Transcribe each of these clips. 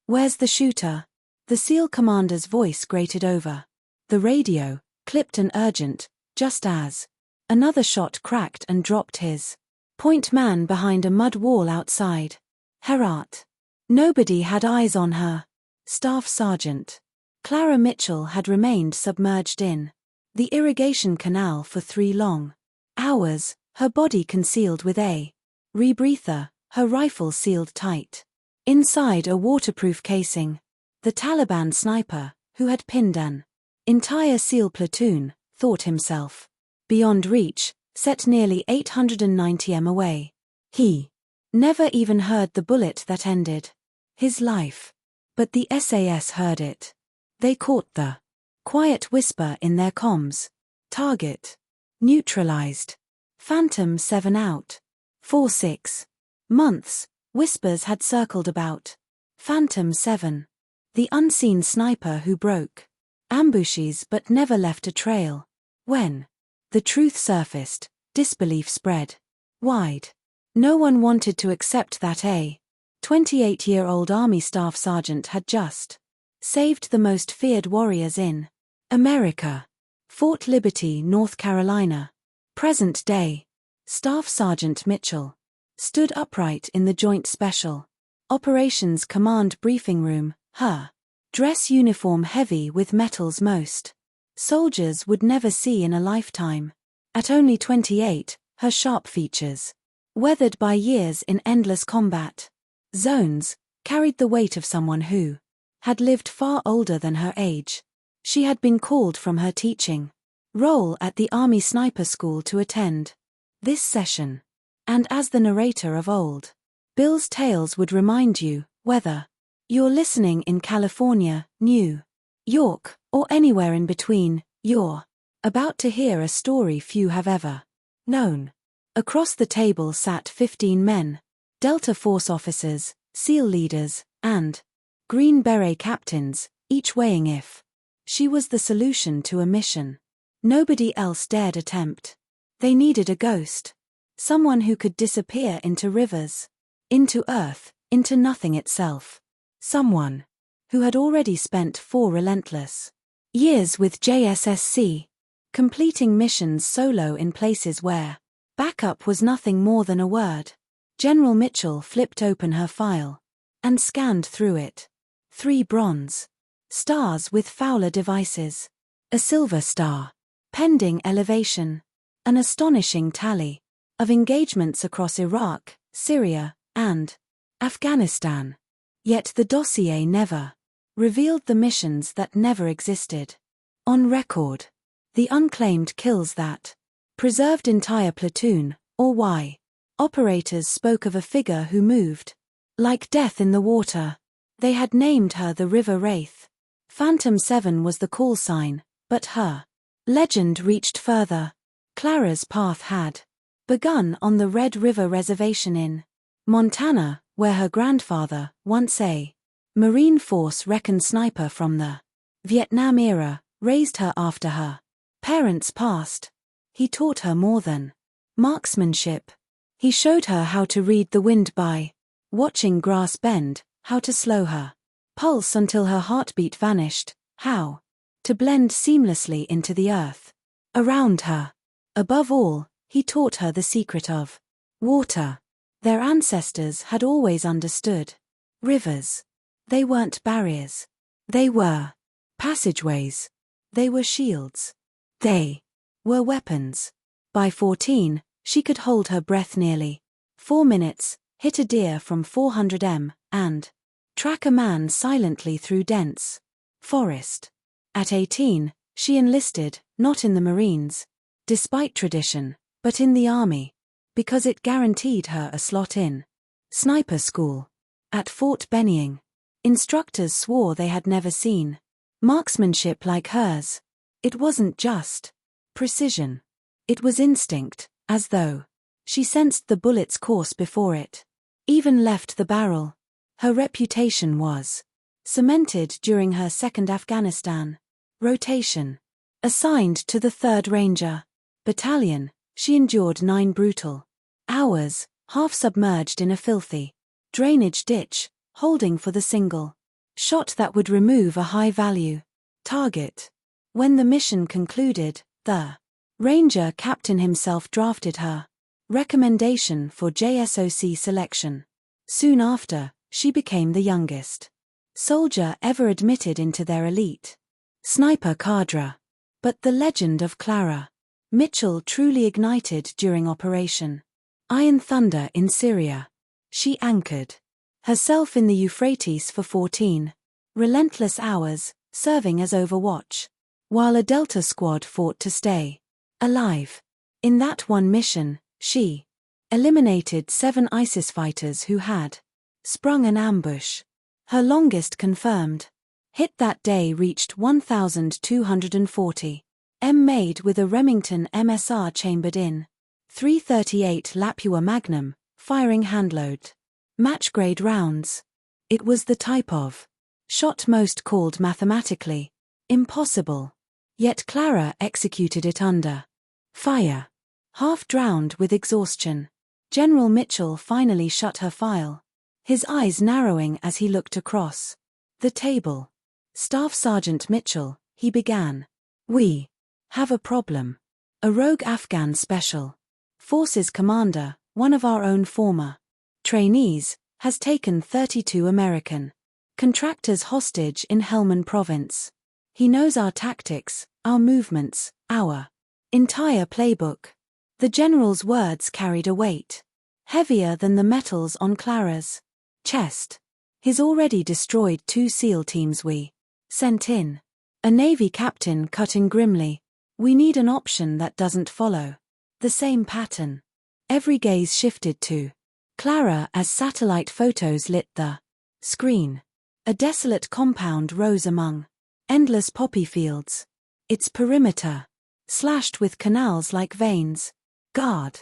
Where's the shooter? The SEAL commander's voice grated over the radio, clipped and urgent, just as another shot cracked and dropped his point man behind a mud wall outside Herat. Nobody had eyes on her. Staff Sergeant Clara Mitchell had remained submerged in the irrigation canal for 3 long hours, her body concealed with a rebreather, her rifle sealed tight inside a waterproof casing. The Taliban sniper, who had pinned an entire SEAL platoon, thought himself beyond reach, set nearly 890 m away. He never even heard the bullet that ended his life. But the SAS heard it. They caught the quiet whisper in their comms. Target neutralized. Phantom 7 out. For 6 months, whispers had circled about Phantom 7, the unseen sniper who broke ambushes but never left a trail. When the truth surfaced, disbelief spread wide. No one wanted to accept that a 28-year-old Army Staff Sergeant had just saved the most feared warriors in America. Fort Liberty, North Carolina. Present day. Staff Sergeant Mitchell stood upright in the Joint Special Operations Command briefing room, her dress uniform heavy with metals most soldiers would never see in a lifetime. At only 28, her sharp features, weathered by years in endless combat zones, carried the weight of someone who had lived far older than her age. She had been called from her teaching role at the Army Sniper School to attend this session. And as the narrator of old Bill's tales would remind you, whether you're listening in California, New York, or anywhere in between, you're about to hear a story few have ever known. Across the table sat 15 men, Delta Force officers, SEAL leaders, and Green Beret captains, each weighing if she was the solution to a mission nobody else dared attempt. They needed a ghost. Someone who could disappear into rivers, into earth, into nothing itself. Someone who had already spent 4 relentless years with JSSC, completing missions solo in places where backup was nothing more than a word. General Mitchell flipped open her file and scanned through it. 3 bronze stars with Fowler devices, a silver star, pending elevation, an astonishing tally of engagements across Iraq, Syria, and Afghanistan. Yet the dossier never revealed the missions that never existed. On record, the unclaimed kills that preserved entire platoon, or why operators spoke of a figure who moved like death in the water. They had named her the River Wraith. Phantom 7 was the call sign, but her legend reached further. Clara's path had begun on the Red River Reservation in Montana, where her grandfather, once a Marine Force recon sniper from the Vietnam era, raised her after her parents passed. He taught her more than marksmanship. He showed her how to read the wind by watching grass bend, how to slow her pulse until her heartbeat vanished, how to blend seamlessly into the earth around her. Above all, he taught her the secret of water. Their ancestors had always understood rivers. They weren't barriers. They were passageways. They were shields. They were weapons. By 14, she could hold her breath nearly 4 minutes, hit a deer from 400 m, and track a man silently through dense forest. At 18, she enlisted, not in the Marines, despite tradition, but in the Army, because it guaranteed her a slot in sniper school. At Fort Benning, instructors swore they had never seen marksmanship like hers. It wasn't just precision. It was instinct, as though she sensed the bullet's course before it even left the barrel. Her reputation was cemented during her second Afghanistan rotation. Assigned to the 3rd Ranger Battalion, she endured 9 brutal hours, half submerged in a filthy drainage ditch, holding for the single Shot that would remove a high-value target. When the mission concluded, the Ranger captain himself drafted her recommendation for JSOC selection. Soon after, she became the youngest soldier ever admitted into their elite sniper cadre. But the legend of Clara Mitchell truly ignited during Operation Iron Thunder in Syria. She anchored herself in the Euphrates for 14 relentless hours, serving as overwatch, while a Delta squad fought to stay alive. In that one mission, she eliminated 7 ISIS fighters who had sprung an ambush. Her longest confirmed hit that day reached 1,240 made with a Remington MSR chambered in 338 Lapua Magnum, firing handload match-grade rounds. It was the type of shot most called mathematically impossible. Yet Clara executed it under fire. Half drowned with exhaustion, General Mitchell finally shut her file, his eyes narrowing as he looked across the table. Staff Sergeant Mitchell, he began. We have a problem. A rogue Afghan Special Forces commander, one of our own former trainees, has taken 32 American contractors hostage in Helmand Province. He knows our tactics, our movements, our entire playbook. The general's words carried a weight heavier than the metals on Clara's chest. He's already destroyed 2 SEAL teams we sent in. A Navy captain cut in grimly. We need an option that doesn't follow the same pattern. Every gaze shifted to Clara as satellite photos lit the screen. A desolate compound rose among endless poppy fields, its perimeter slashed with canals like veins. Guard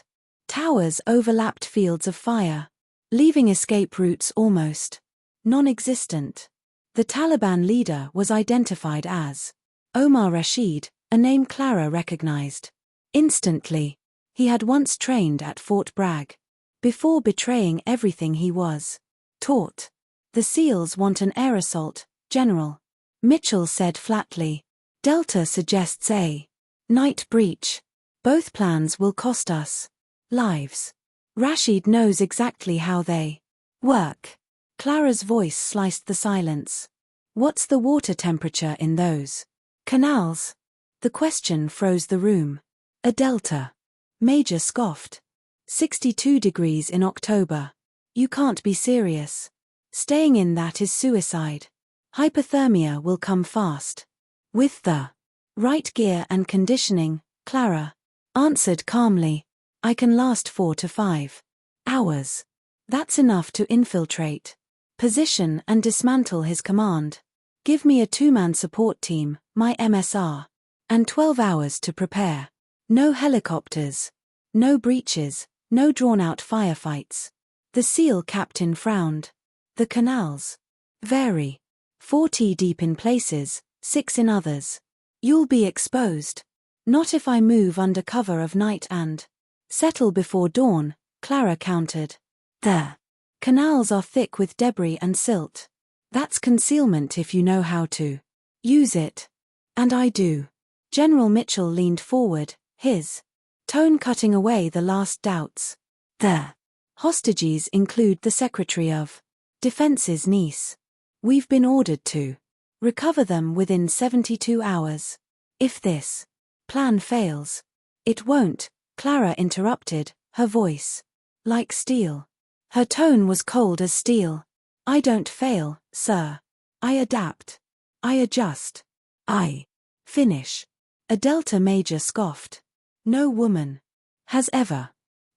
towers overlapped fields of fire, leaving escape routes almost non-existent. The Taliban leader was identified as Omar Rashid, a name Clara recognized instantly. He had once trained at Fort Bragg before betraying everything he was taught. The SEALs want an air assault, General, Mitchell said flatly. Delta suggests a night breach. Both plans will cost us lives. Rashid knows exactly how they work. Clara's voice sliced the silence. What's the water temperature in those canals? The question froze the room. A Delta Major scoffed. 62 degrees in October. You can't be serious. Staying in that is suicide. Hypothermia will come fast. With the right gear and conditioning, Clara answered calmly. I can last 4 to 5 hours. That's enough to infiltrate, position and dismantle his command. Give me a 2-man support team, my MSR, and 12 hours to prepare. No helicopters, no breaches, no drawn-out firefights. The SEAL captain frowned. The canals vary. 40 deep in places, 6 in others. You'll be exposed. Not if I move under cover of night and settle before dawn, Clara countered. The canals are thick with debris and silt. That's concealment if you know how to use it. And I do. General Mitchell leaned forward, his tone cutting away the last doubts. The hostages include the Secretary of Defense's niece. We've been ordered to recover them within 72 hours. If this plan fails, it won't, Clara interrupted, her voice like steel. Her tone was cold as steel. I don't fail, sir. I adapt. I adjust. I finish. A Delta Major scoffed. No woman has ever.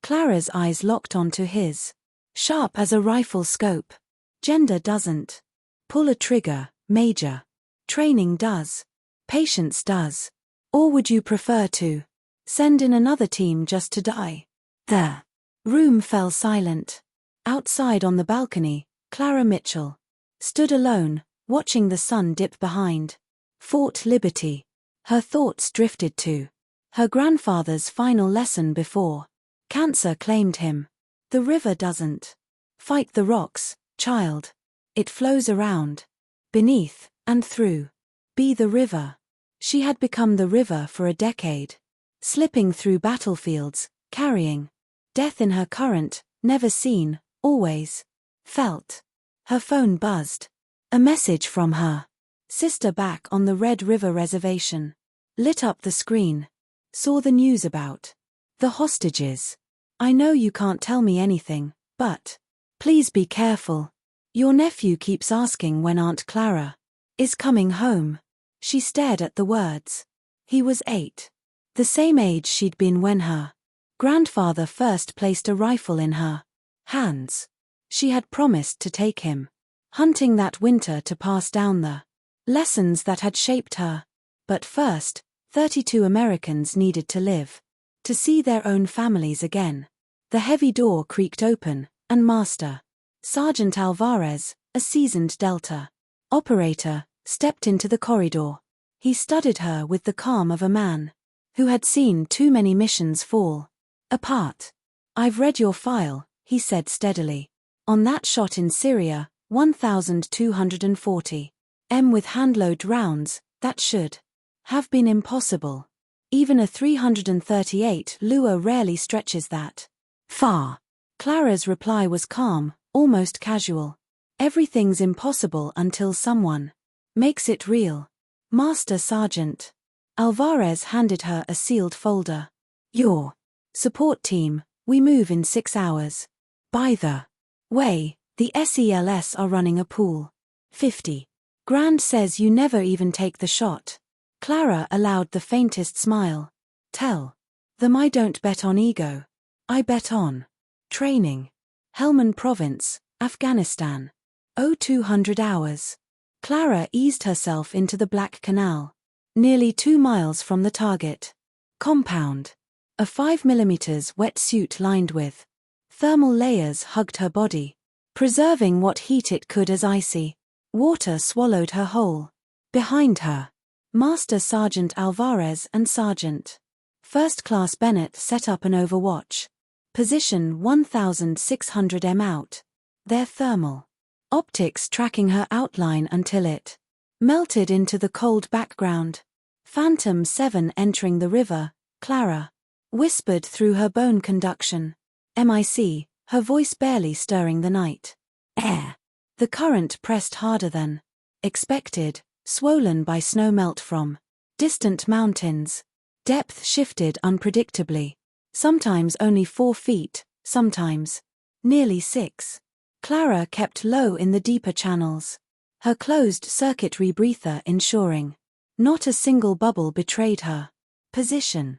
Clara's eyes locked onto his, sharp as a rifle scope. Gender doesn't pull a trigger, Major. Training does. Patience does. Or would you prefer to send in another team just to die? The room fell silent. Outside on the balcony, Clara Mitchell stood alone, watching the sun dip behind Fort Liberty. Her thoughts drifted to her grandfather's final lesson before cancer claimed him. The river doesn't fight the rocks, child. It flows around. beneath, and through. Be the river. She had become the river for a decade. Slipping through battlefields, carrying death in her current, never seen, always felt. Her phone buzzed. A message from her sister back on the Red River Reservation. Lit up the screen. Saw the news about the hostages. I know you can't tell me anything, but please be careful. Your nephew keeps asking when Aunt Clara is coming home. She stared at the words. He was 8. The same age she'd been when her grandfather first placed a rifle in her hands. She had promised to take him hunting that winter to pass down the lessons that had shaped her. But first, 32 Americans needed to live, to see their own families again. The heavy door creaked open, and Master Sergeant Alvarez, a seasoned Delta operator, stepped into the corridor. He studied her with the calm of a man who had seen too many missions fall apart. I've read your file, he said steadily. On that shot in Syria, 1,240 with handload rounds, that should have been impossible. Even a 338 Lua rarely stretches that far. Clara's reply was calm, almost casual. Everything's impossible until someone makes it real. Master Sergeant Alvarez handed her a sealed folder. Your support team, we move in 6 hours. By the way, the SELS are running a pool. 50 grand says you never even take the shot. Clara allowed the faintest smile. Tell them I don't bet on ego. I bet on training. Helmand Province, Afghanistan. 0200 hours. Clara eased herself into the Black Canal. Nearly 2 miles from the target compound. A 5mm wetsuit lined with thermal layers hugged her body, preserving what heat it could as icy water swallowed her whole. Behind her, Master Sergeant Alvarez and Sergeant First Class Bennett set up an overwatch. Position 1,600 m out. Their thermal optics tracking her outline until it melted into the cold background. Phantom 7 entering the river, Clara whispered through her bone conduction. MIC, her voice barely stirring the night air. The current pressed harder than expected, swollen by snow melt from distant mountains. Depth shifted unpredictably. Sometimes only 4 feet, sometimes nearly 6. Clara kept low in the deeper channels, her closed-circuit rebreather ensuring not a single bubble betrayed her position.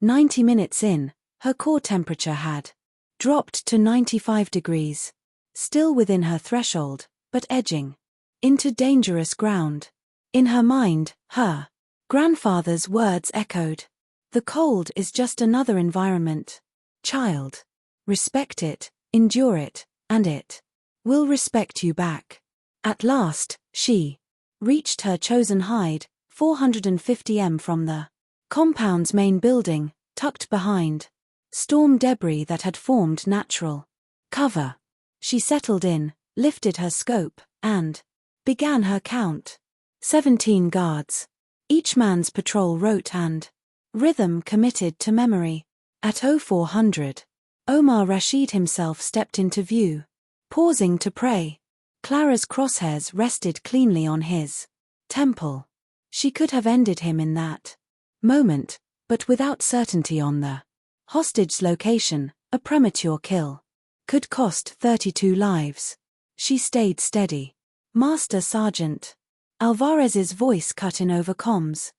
90 minutes in, her core temperature had dropped to 95 degrees. Still within her threshold, but edging into dangerous ground. In her mind, her grandfather's words echoed. The cold is just another environment. Child. Respect it, endure it, and it will respect you back. At last, she reached her chosen hide, 450 m from the compound's main building, tucked behind storm debris that had formed natural cover. She settled in, lifted her scope, and began her count. 17 guards. Each man's patrol rote and rhythm committed to memory. At 0400, Omar Rashid himself stepped into view, pausing to pray. Clara's crosshairs rested cleanly on his temple. She could have ended him in that moment, but without certainty on the hostage's location, a premature kill could cost 32 lives. She stayed steady. Master Sergeant Alvarez's voice cut in over comms.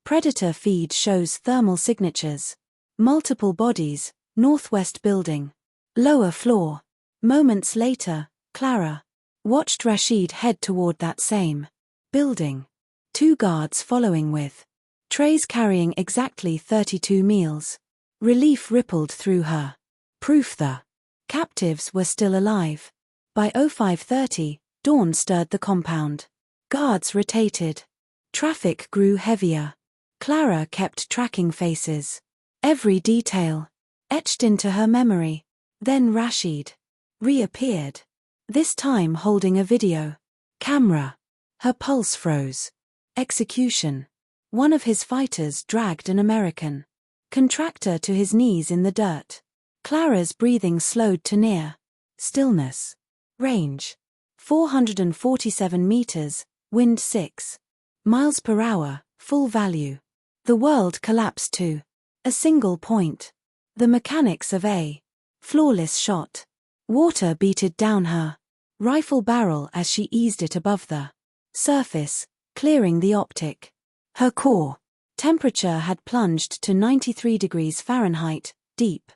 Predator feed shows thermal signatures. Multiple bodies, northwest building. Lower floor. Moments later, Clara watched Rashid head toward that same building. 2 guards following with trays carrying exactly 32 meals. Relief rippled through her. Proof the captives were still alive. By 0530, dawn stirred the compound. Guards rotated. Traffic grew heavier. Clara kept tracking faces. Every detail etched into her memory. Then Rashid reappeared. This time holding a video. Camera. Her pulse froze. Execution. One of his fighters dragged an American contractor to his knees in the dirt. Clara's breathing slowed to near stillness. Range. 447 meters, wind 6 miles per hour, full value. The world collapsed to a single point. The mechanics of a flawless shot. Water beated down her rifle barrel as she eased it above the surface, clearing the optic. Her core temperature had plunged to 93 degrees Fahrenheit, deep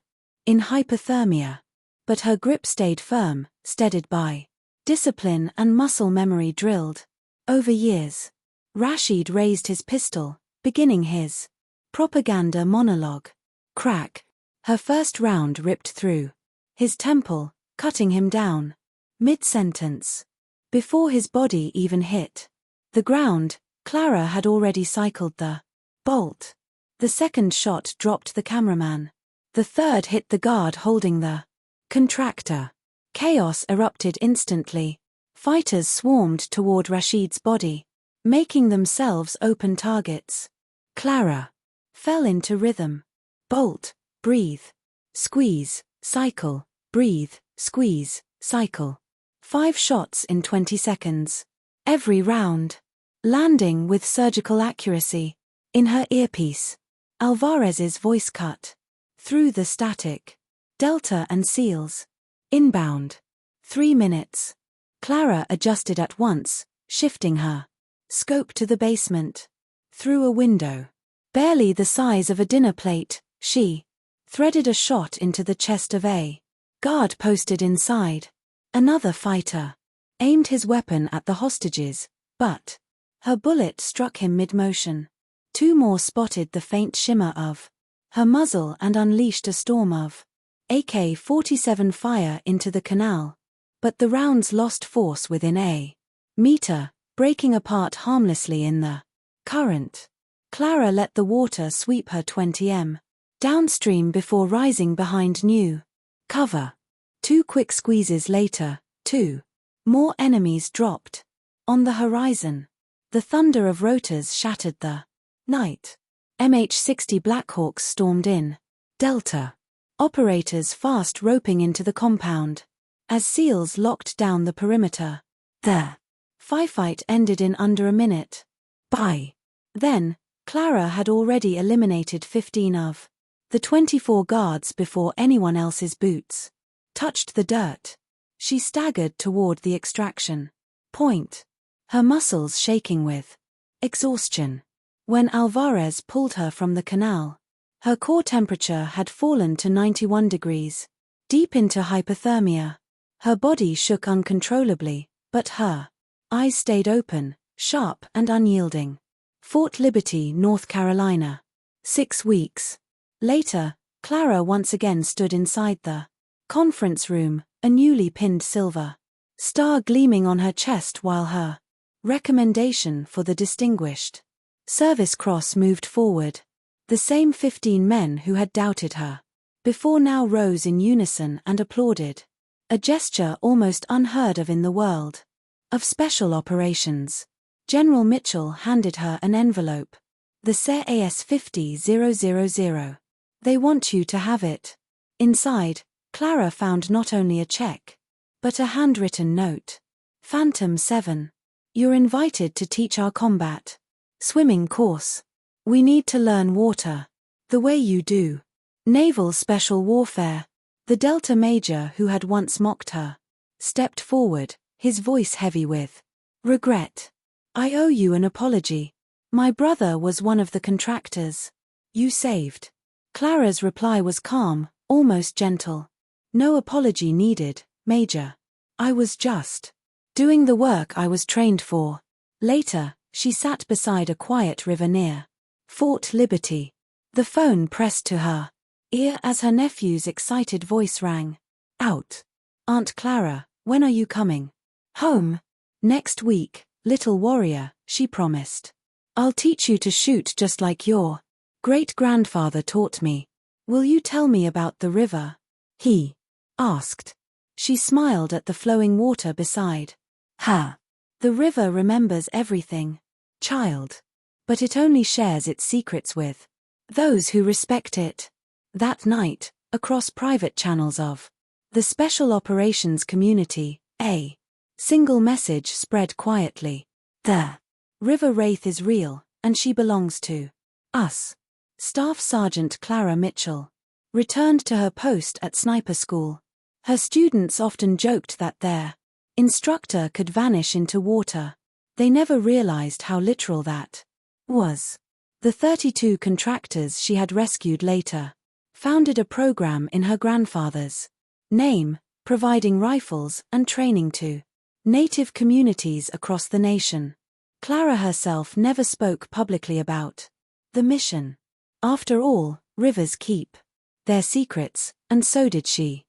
in hypothermia. But her grip stayed firm, steadied by discipline and muscle memory drilled over years. Rashid raised his pistol, beginning his propaganda monologue. Crack. Her first round ripped through his temple, cutting him down mid-sentence. Before his body even hit the ground, Clara had already cycled the bolt. The second shot dropped the cameraman. The third hit the guard holding the contractor. Chaos erupted instantly. Fighters swarmed toward Rashid's body, making themselves open targets. Clara fell into rhythm. Bolt, breathe, squeeze, cycle, breathe, squeeze, cycle. 5 shots in 20 seconds. Every round landing with surgical accuracy. In her earpiece, Alvarez's voice cut through the static. Delta and SEALs. Inbound. 3 minutes. Clara adjusted at once, shifting her scope to the basement. Through a window, barely the size of a dinner plate, she threaded a shot into the chest of a guard posted inside. Another fighter aimed his weapon at the hostages, but her bullet struck him mid-motion. 2 more spotted the faint shimmer of her muzzle and unleashed a storm of AK-47 fire into the canal. But the rounds lost force within a meter, breaking apart harmlessly in the current. Clara let the water sweep her 20 m downstream before rising behind new cover. 2 quick squeezes later, 2 more enemies dropped. On the horizon, the thunder of rotors shattered the night. MH-60 Blackhawks stormed in. Delta operators fast roping into the compound. As SEALs locked down the perimeter, the firefight ended in under a minute. By then, Clara had already eliminated 15 of the 24 guards before anyone else's boots touched the dirt. She staggered toward the extraction point, her muscles shaking with exhaustion. When Alvarez pulled her from the canal, her core temperature had fallen to 91 degrees, deep into hypothermia. Her body shook uncontrollably, but her eyes stayed open, sharp and unyielding. Fort Liberty, North Carolina. 6 weeks later, Clara once again stood inside the conference room, a newly pinned silver star gleaming on her chest while her recommendation for the Distinguished Service Cross moved forward. The same 15 men who had doubted her before now rose in unison and applauded. A gesture almost unheard of in the world of special operations. General Mitchell handed her an envelope. The CAS 50,000. They want you to have it. Inside, Clara found not only a check, but a handwritten note. Phantom 7. You're invited to teach our combat swimming course. We need to learn water. The way you do. Naval Special Warfare. The Delta Major who had once mocked her stepped forward, his voice heavy with regret. I owe you an apology. My brother was one of the contractors you saved. Clara's reply was calm, almost gentle. No apology needed, Major. I was just doing the work I was trained for. Later, she sat beside a quiet river near Fort Liberty. The phone pressed to her ear as her nephew's excited voice rang out. Aunt Clara, when are you coming home? Next week, little warrior, she promised. I'll teach you to shoot just like your great-grandfather taught me. Will you tell me about the river? He asked. She smiled at the flowing water beside her. The river remembers everything, child. But it only shares its secrets with those who respect it. That night, across private channels of the Special Operations Community, a single message spread quietly. The River Wraith is real, and she belongs to us. Staff Sergeant Clara Mitchell returned to her post at sniper school. Her students often joked that their instructor could vanish into water. They never realized how literal that was. The 32 contractors she had rescued later founded a program in her grandfather's name, providing rifles and training to Native communities across the nation. Clara herself never spoke publicly about the mission. After all, rivers keep their secrets, and so did she.